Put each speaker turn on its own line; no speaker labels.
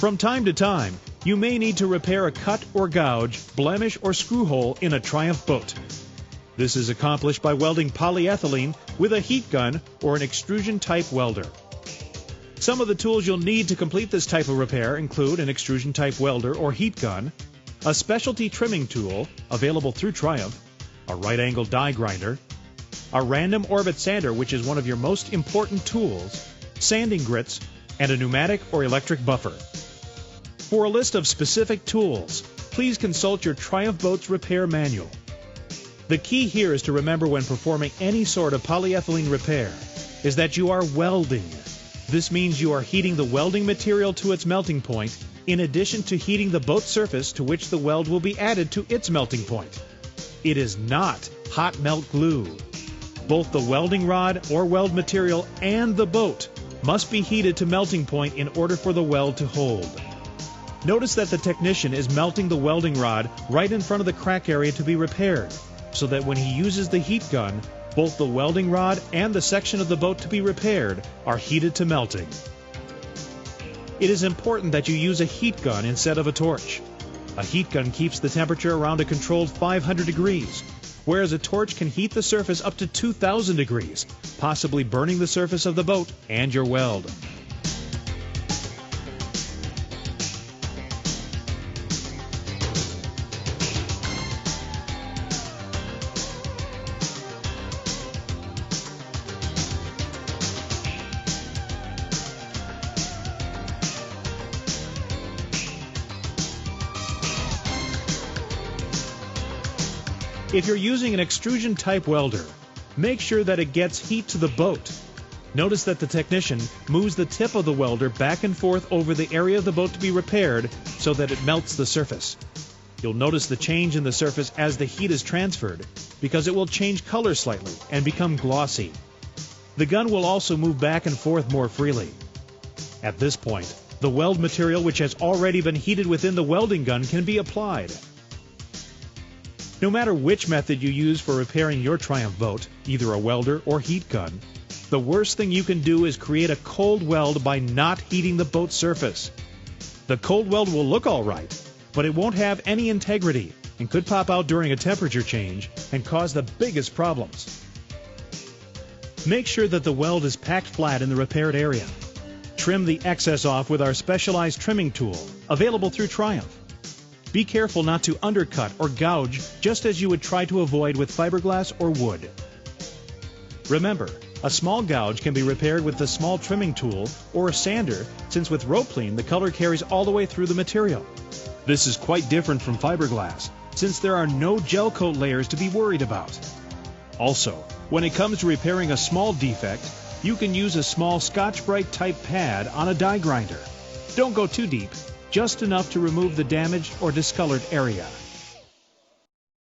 From time to time, you may need to repair a cut or gouge, blemish, or screw hole in a Triumph boat. This is accomplished by welding polyethylene with a heat gun or an extrusion-type welder. Some of the tools you'll need to complete this type of repair include an extrusion-type welder or heat gun, a specialty trimming tool available through Triumph, a right-angle die grinder, a random orbit sander, which is one of your most important tools, sanding grits, and a pneumatic or electric buffer. For a list of specific tools, please consult your Triumph Boats Repair Manual. The key here is to remember when performing any sort of polyethylene repair is that you are welding. This means you are heating the welding material to its melting point in addition to heating the boat surface to which the weld will be added to its melting point. It is not hot melt glue. Both the welding rod or weld material and the boat must be heated to melting point in order for the weld to hold. Notice that the technician is melting the welding rod right in front of the crack area to be repaired, so that when he uses the heat gun, both the welding rod and the section of the boat to be repaired are heated to melting. It is important that you use a heat gun instead of a torch. A heat gun keeps the temperature around a controlled 500 degrees, whereas a torch can heat the surface up to 2,000 degrees, possibly burning the surface of the boat and your weld. If you're using an extrusion-type welder, make sure that it gets heat to the boat. Notice that the technician moves the tip of the welder back and forth over the area of the boat to be repaired so that it melts the surface. You'll notice the change in the surface as the heat is transferred because it will change color slightly and become glossy. The gun will also move back and forth more freely. At this point, the weld material which has already been heated within the welding gun can be applied. No matter which method you use for repairing your Triumph boat, either a welder or heat gun, the worst thing you can do is create a cold weld by not heating the boat surface. The cold weld will look all right, but it won't have any integrity and could pop out during a temperature change and cause the biggest problems. Make sure that the weld is packed flat in the repaired area. Trim the excess off with our specialized trimming tool, available through Triumph. Be careful not to undercut or gouge, just as you would try to avoid with fiberglass or wood. Remember, a small gouge can be repaired with the small trimming tool or a sander, since with Roplene the color carries all the way through the material. This is quite different from fiberglass, since there are no gel coat layers to be worried about. Also, when it comes to repairing a small defect, you can use a small Scotch-Brite type pad on a die grinder. Don't go too deep, just enough to remove the damaged or discolored area.